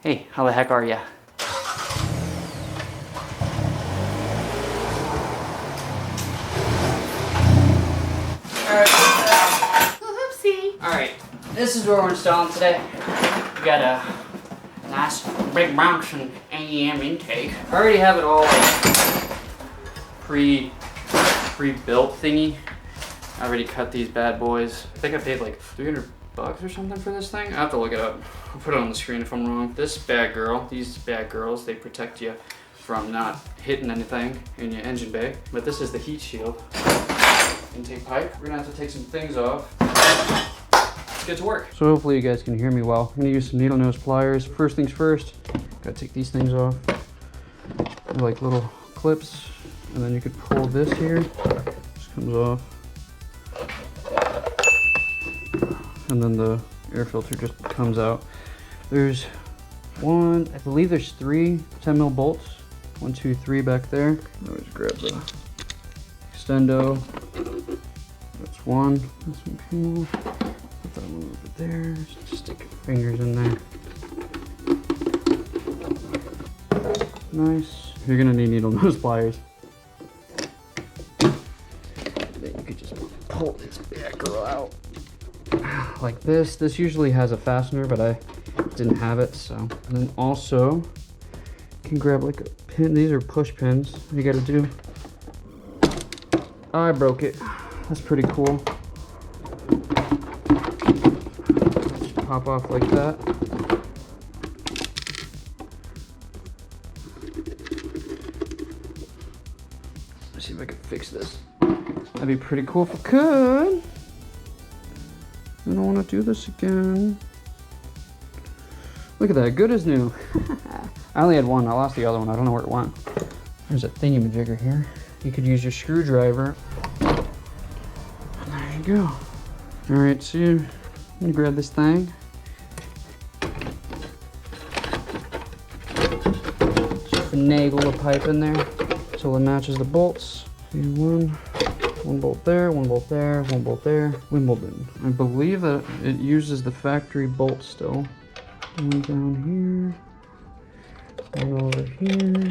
Hey, how the heck are ya? Alright, this is what we're installing today. We got a nice big Bronx and AEM intake. I already have it all pre-built thingy. I already cut these bad boys. I think I paid like $300 or something for this thing. I have to look it up. I'll put it on the screen if I'm wrong. This bad girl, these bad girls, they protect you from not hitting anything in your engine bay. But this is the heat shield. Intake pipe. We're gonna have to take some things off. Let's get to work. So hopefully you guys can hear me well. I'm gonna use some needle nose pliers. First things first, gotta take these things off. They're like little clips, and then you could pull this here. Just comes off. And then the air filter just comes out. There's one, I believe there's 3 10mm bolts. 1, 2, 3 back there. Always grab the extendo. That's one. That's one panel. Put that one over there. Just stick your fingers in there. Nice. You're gonna need needle nose pliers. Then you could just pull this bad girl out like this. This usually has a fastener, but I didn't have it, so. And then also, you can grab like a pin. These are push pins. What you gotta do. I broke it. That's pretty cool. Just pop off like that. Let's see if I can fix this. That'd be pretty cool if I could. I don't want to do this again. Look at that, good as new. I only had one, I lost the other one. I don't know where it went. There's a thingy-majigger here. You could use your screwdriver. And there you go. All right, so I'm gonna grab this thing. Just finagle the pipe in there until it matches the bolts. One bolt there, one bolt there, one bolt there. Wimbledon. I believe that it uses the factory bolt still. One down here. One over here.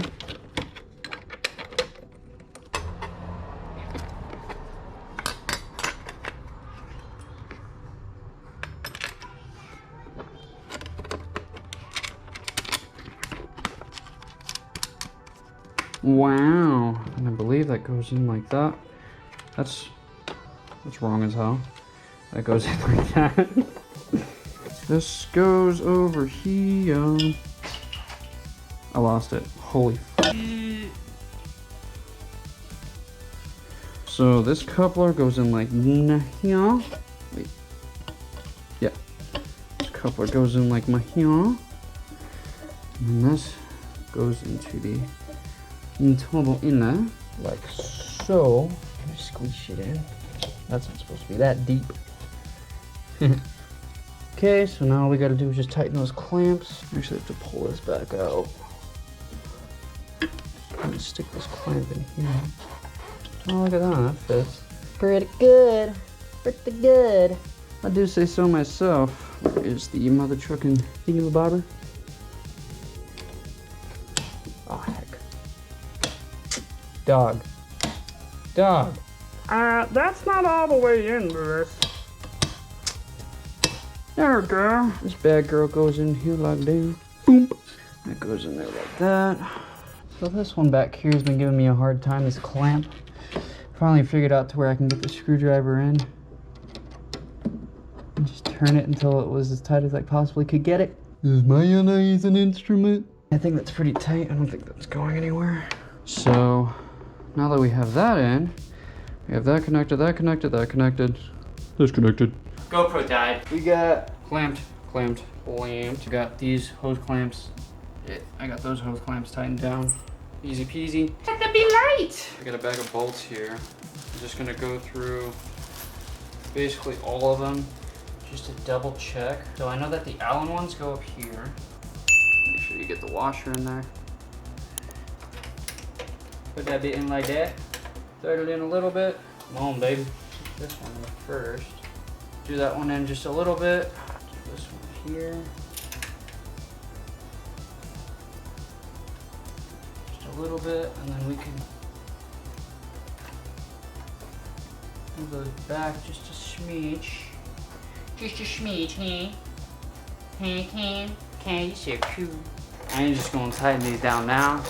Wow, and I believe that goes in like that. That's wrong as hell. That goes in like that. This goes over here. I lost it. Holy f. So this coupler goes in like here. Wait. Yeah. This coupler goes in like here. And this goes into the internal inner, like so. Squeeze it in. That's not supposed to be that deep. Okay, so now all we gotta do is just tighten those clamps. Actually, have to pull this back out. I'm gonna stick this clamp in here. Oh, look at that, that fits. Pretty good. Pretty good. I do say so myself. Where is the mother trucking thingy-bobber? Oh, heck. Dog. Dog. That's not all the way into this. There we go. This bad girl goes in here like that. Boom. That goes in there like that. So this one back here has been giving me a hard time, this clamp. Finally figured out to where I can get the screwdriver in. And just turn it until it was as tight as I possibly could get it. Is mayonnaise an instrument? I think that's pretty tight. I don't think that's going anywhere. So now that we have that in, we have that connected, that connected, that connected, this connected. GoPro died. We got clamped. We got these hose clamps. I got those hose clamps tightened down. Easy peasy. Let that be light. I got a bag of bolts here. I'm just gonna go through basically all of them just to double check. So I know that the Allen ones go up here. Make sure you get the washer in there. Put that bit in like that. Throw it in a little bit. Come on, baby. This one first. Do that one in just a little bit. Do this one here. little bit, and then we can move those back just a smidge. Just a smidge, hey? Hey, okay, you're so cute. I'm just gonna tighten these down now.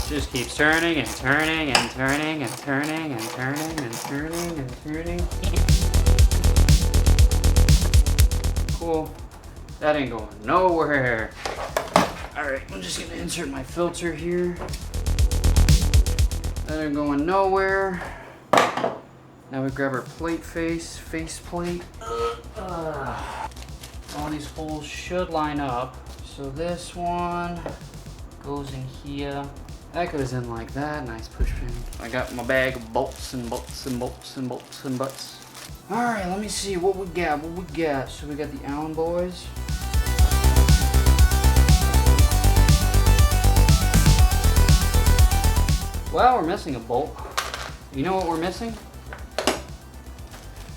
Just keeps turning and turning and turning and turning and turning and turning and turning. Cool. That ain't going nowhere. Alright, I'm just gonna insert my filter here. That ain't going nowhere. Now we grab our face plate. All these holes should line up. So this one goes in here. That goes in like that. Nice push pin. I got my bag of bolts and bolts and bolts and bolts and butts. Alright, let me see what we got. So we got the Allen boys. Well, we're missing a bolt. You know what we're missing?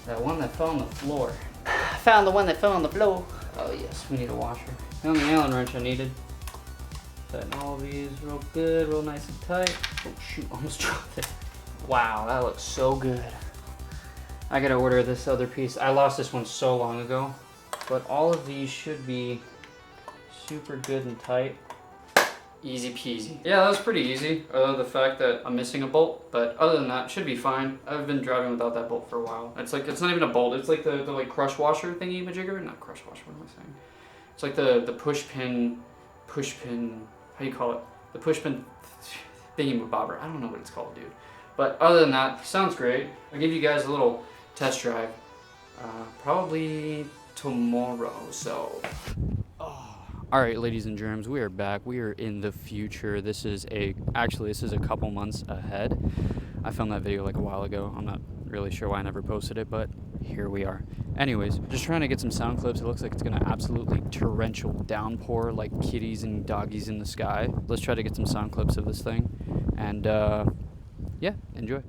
That one that fell on the floor. I found the one that fell on the floor. Oh yes, we need a washer. Found the Allen wrench I needed. Tighten all these real good, real nice and tight. Oh shoot, almost dropped it. Wow, that looks so good. I gotta order this other piece. I lost this one so long ago. But all of these should be super good and tight. Easy peasy. Yeah, that was pretty easy, other than the fact that I'm missing a bolt, but other than that, it should be fine. I've been driving without that bolt for a while. It's like, it's not even a bolt, it's like the like crush washer thingy majigger, not crush washer, what am I saying? It's like the push pin, how do you call it? The push pin thingy bobber, I don't know what it's called, dude. But other than that, sounds great. I'll give you guys a little test drive, probably tomorrow, so. All right, ladies and germs, we are back. We are in the future. This is a couple months ahead. I filmed that video like a while ago. I'm not really sure why I never posted it, but here we are. Anyways, just trying to get some sound clips. It looks like it's gonna absolutely torrential downpour like kitties and doggies in the sky. Let's try to get some sound clips of this thing. And yeah, enjoy.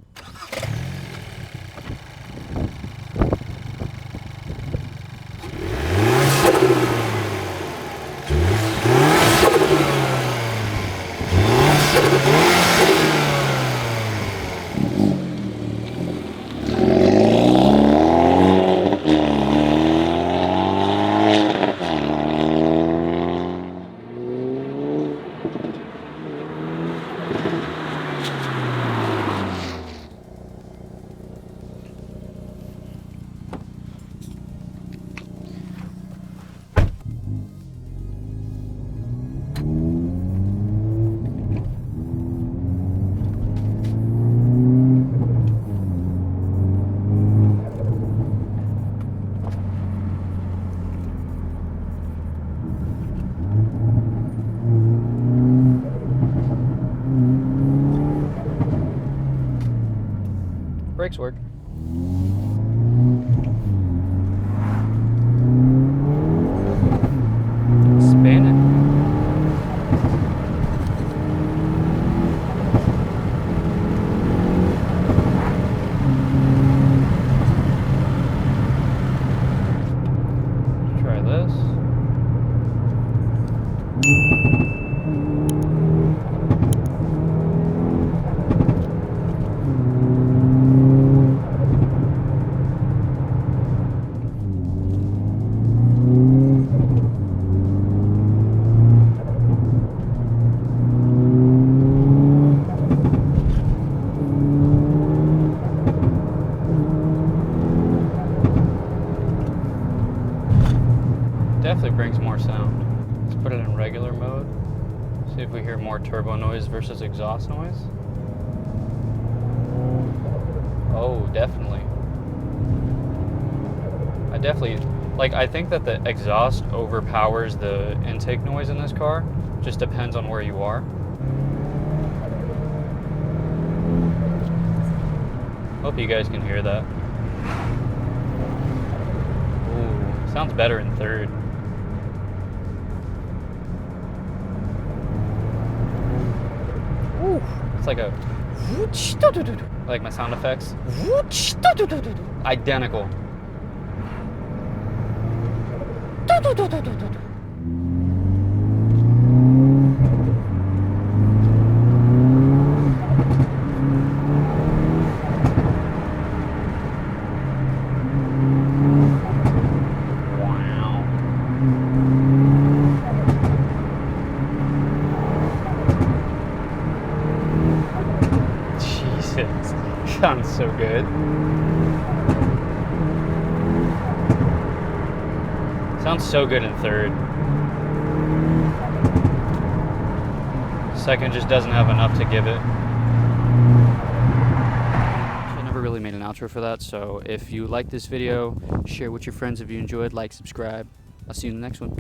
Brakes work. Spin it. Try this. Definitely brings more sound. Let's put it in regular mode. See if we hear more turbo noise versus exhaust noise. Oh, definitely. I think that the exhaust overpowers the intake noise in this car. Just depends on where you are. Hope you guys can hear that. Ooh, sounds better in third. Ooh, it's like a... I like my sound effects. Identical. Sounds so good. Sounds so good in third. Second just doesn't have enough to give it. I never really made an outro for that, so if you like this video, share with your friends if you enjoyed, like, subscribe. I'll see you in the next one.